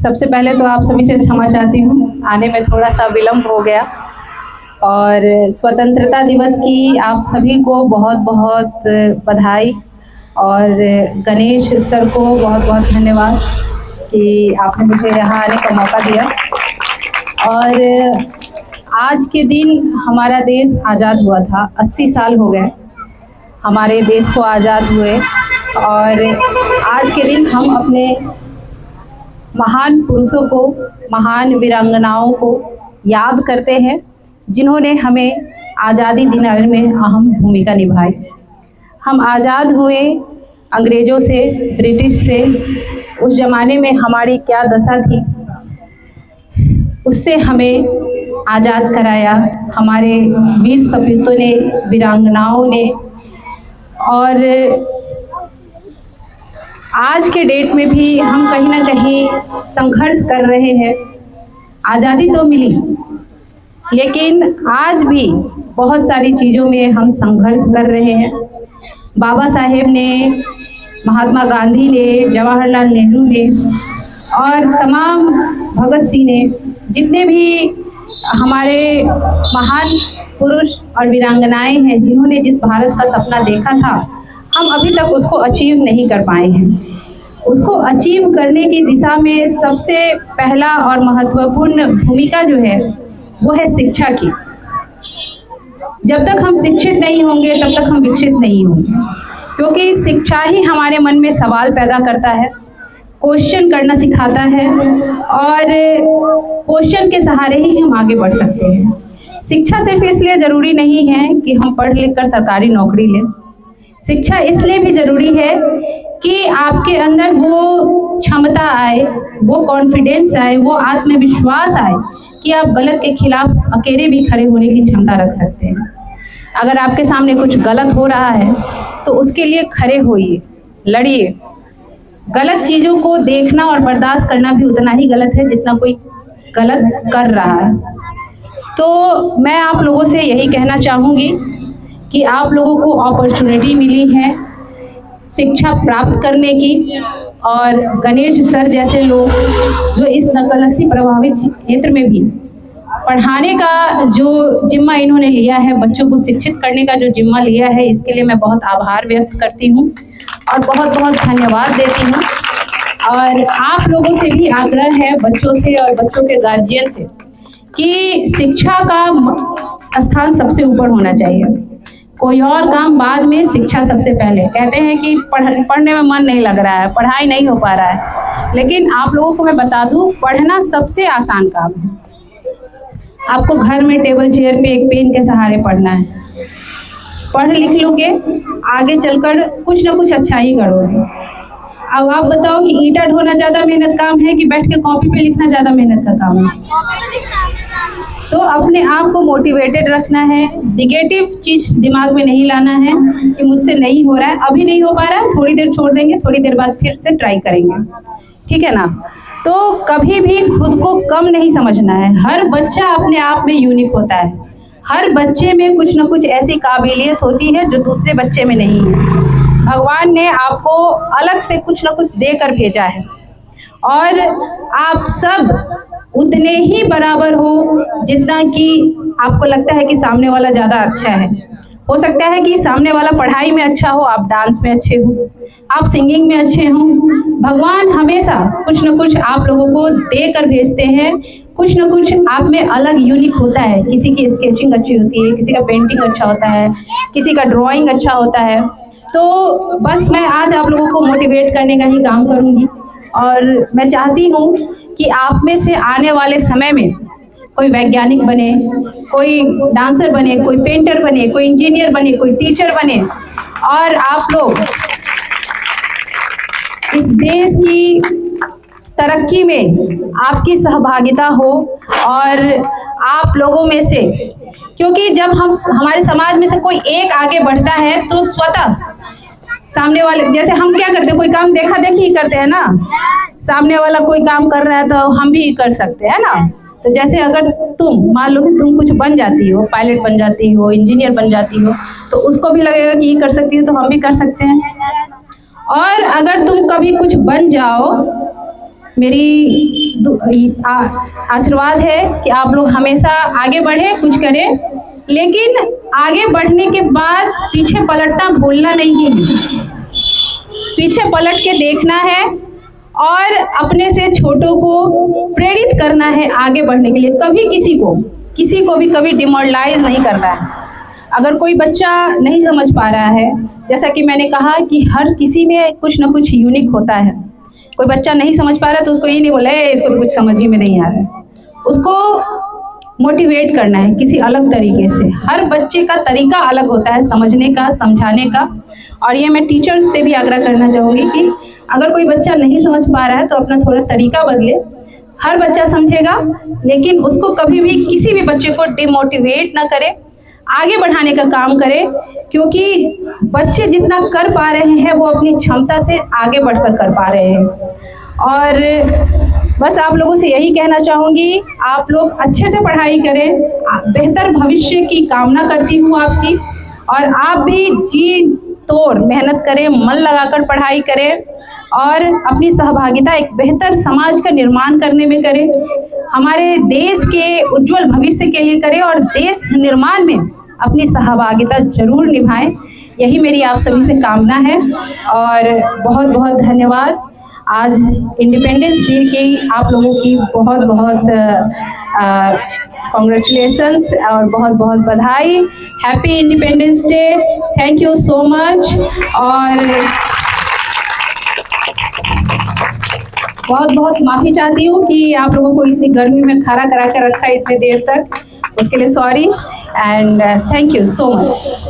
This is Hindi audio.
सबसे पहले तो आप सभी से क्षमा चाहती हूँ, आने में थोड़ा सा विलम्ब हो गया। और स्वतंत्रता दिवस की आप सभी को बहुत बहुत बधाई और गणेश सर को बहुत बहुत धन्यवाद कि आपने मुझे यहाँ आने का मौका दिया। और आज के दिन हमारा देश आज़ाद हुआ था, 80 साल हो गए हमारे देश को आज़ाद हुए। और आज के दिन हम अपने महान पुरुषों को, महान वीरांगनाओं को याद करते हैं जिन्होंने हमें आज़ादी दिलाने में अहम भूमिका निभाई। हम आज़ाद हुए अंग्रेज़ों से, ब्रिटिश से। उस ज़माने में हमारी क्या दशा थी, उससे हमें आज़ाद कराया हमारे वीर सपूतों ने, वीरांगनाओं ने। और आज के डेट में भी हम कहीं ना कहीं संघर्ष कर रहे हैं। आज़ादी तो मिली, लेकिन आज भी बहुत सारी चीज़ों में हम संघर्ष कर रहे हैं। बाबा साहेब ने, महात्मा गांधी ने, जवाहरलाल नेहरू ने और तमाम भगत सिंह ने, जितने भी हमारे महान पुरुष और वीरांगनाएं हैं जिन्होंने जिस भारत का सपना देखा था, हम अभी तक उसको अचीव नहीं कर पाए हैं। उसको अचीव करने की दिशा में सबसे पहला और महत्वपूर्ण भूमिका जो है वो है शिक्षा की। जब तक हम शिक्षित नहीं होंगे तब तक हम विकसित नहीं होंगे, क्योंकि शिक्षा ही हमारे मन में सवाल पैदा करता है, क्वेश्चन करना सिखाता है और क्वेश्चन के सहारे ही हम आगे बढ़ सकते हैं। शिक्षा सिर्फ इसलिए ज़रूरी नहीं है कि हम पढ़ लिख कर सरकारी नौकरी लें। शिक्षा इसलिए भी ज़रूरी है कि आपके अंदर वो क्षमता आए, वो कॉन्फिडेंस आए, वो आत्मविश्वास आए कि आप गलत के खिलाफ अकेले भी खड़े होने की क्षमता रख सकते हैं। अगर आपके सामने कुछ गलत हो रहा है तो उसके लिए खड़े होइए, लड़िए। गलत चीज़ों को देखना और बर्दाश्त करना भी उतना ही गलत है जितना कोई गलत कर रहा है। तो मैं आप लोगों से यही कहना चाहूँगी कि आप लोगों को अपॉर्चुनिटी मिली है शिक्षा प्राप्त करने की, और गणेश सर जैसे लोग जो इस नकलसी प्रभावित क्षेत्र में भी पढ़ाने का जो जिम्मा इन्होंने लिया है, बच्चों को शिक्षित करने का जो जिम्मा लिया है, इसके लिए मैं बहुत आभार व्यक्त करती हूँ और बहुत बहुत धन्यवाद देती हूँ। और आप लोगों से भी आग्रह है, बच्चों से और बच्चों के गार्जियन से, कि शिक्षा का स्थान सबसे ऊपर होना चाहिए। कोई और काम बाद में, शिक्षा सबसे पहले। कहते हैं कि पढ़ने में मन नहीं लग रहा है, पढ़ाई नहीं हो पा रहा है, लेकिन आप लोगों को मैं बता दूं, पढ़ना सबसे आसान काम है। आपको घर में टेबल चेयर पे एक पेन के सहारे पढ़ना है। पढ़ लिख लोगे, आगे चलकर कुछ ना कुछ अच्छा ही करोगे। अब आप बताओ कि ईंटा ढोना ज़्यादा मेहनत काम है कि बैठ के कॉपी पे लिखना ज़्यादा मेहनत का काम है? तो अपने आप को मोटिवेटेड रखना है, निगेटिव चीज़ दिमाग में नहीं लाना है कि मुझसे नहीं हो रहा है, अभी नहीं हो पा रहा है, थोड़ी देर छोड़ देंगे, थोड़ी देर बाद फिर से ट्राई करेंगे, ठीक है ना। तो कभी भी खुद को कम नहीं समझना है। हर बच्चा अपने आप में यूनिक होता है। हर बच्चे में कुछ न कुछ ऐसी काबिलियत होती है जो दूसरे बच्चे में नहीं है। भगवान ने आपको अलग से कुछ न कुछ देकर भेजा है और आप सब उतने ही बराबर हो जितना कि आपको लगता है कि सामने वाला ज़्यादा अच्छा है। हो सकता है कि सामने वाला पढ़ाई में अच्छा हो, आप डांस में अच्छे हो, आप सिंगिंग में अच्छे हो। भगवान हमेशा कुछ न कुछ आप लोगों को दे कर भेजते हैं। कुछ न कुछ आप में अलग यूनिक होता है। किसी की स्केचिंग अच्छी होती है, किसी का पेंटिंग अच्छा होता है, किसी का ड्राइंग अच्छा होता है। तो बस मैं आज आप लोगों को मोटिवेट करने का ही काम करूँगी और मैं चाहती हूँ कि आप में से आने वाले समय में कोई वैज्ञानिक बने, कोई डांसर बने, कोई पेंटर बने, कोई इंजीनियर बने, कोई टीचर बने और आप लोग इस देश की तरक्की में आपकी सहभागिता हो। और आप लोगों में से, क्योंकि जब हमारे समाज में से कोई एक आगे बढ़ता है तो स्वतः सामने वाले, जैसे हम क्या करते हैं, कोई काम देखा देखी ही करते हैं ना। सामने वाला कोई काम कर रहा है तो हम भी कर सकते हैं ना। तो जैसे अगर तुम मान लो कि तुम कुछ बन जाती हो, पायलट बन जाती हो, इंजीनियर बन जाती हो, तो उसको भी लगेगा कि ये कर सकती हो तो हम भी कर सकते हैं। और अगर तुम कभी कुछ बन जाओ, मेरी आशीर्वाद है कि आप लोग हमेशा आगे बढ़े, कुछ करें, लेकिन आगे बढ़ने के बाद पीछे पलटना भूलना नहीं है। पीछे पलट के देखना है और अपने से छोटों को प्रेरित करना है आगे बढ़ने के लिए। कभी किसी को भी कभी डिमोरलाइज नहीं करना है। अगर कोई बच्चा नहीं समझ पा रहा है, जैसा कि मैंने कहा कि हर किसी में कुछ ना कुछ यूनिक होता है। कोई बच्चा नहीं समझ पा रहा तो उसको ये नहीं बोला इसको तो कुछ समझ ही में नहीं आ रहा है, उसको मोटिवेट करना है किसी अलग तरीके से। हर बच्चे का तरीका अलग होता है समझने का, समझाने का। और ये मैं टीचर्स से भी आग्रह करना चाहूँगी कि अगर कोई बच्चा नहीं समझ पा रहा है तो अपना थोड़ा तरीका बदले। हर बच्चा समझेगा, लेकिन उसको कभी भी किसी भी बच्चे को डिमोटिवेट ना करे, आगे बढ़ाने का काम करे, क्योंकि बच्चे जितना कर पा रहे हैं वो अपनी क्षमता से आगे बढ़कर कर पा रहे हैं। और बस आप लोगों से यही कहना चाहूँगी, आप लोग अच्छे से पढ़ाई करें, बेहतर भविष्य की कामना करती हूँ आपकी। और आप भी जी तोड़ मेहनत करें, मन लगाकर पढ़ाई करें और अपनी सहभागिता एक बेहतर समाज का निर्माण करने में करें, हमारे देश के उज्जवल भविष्य के लिए करें और देश निर्माण में अपनी सहभागिता जरूर निभाएं। यही मेरी आप सभी से कामना है और बहुत बहुत धन्यवाद। आज इंडिपेंडेंस डे की आप लोगों की बहुत बहुत कॉन्ग्रेचुलेशंस और बहुत बहुत बधाई। Happy independence day, thank you so much. और बहुत बहुत माफ़ी चाहती हूँ कि आप लोगों को इतनी गर्मी में खड़ा करा कर रखा इतने देर तक, उसके लिए sorry and thank you so much.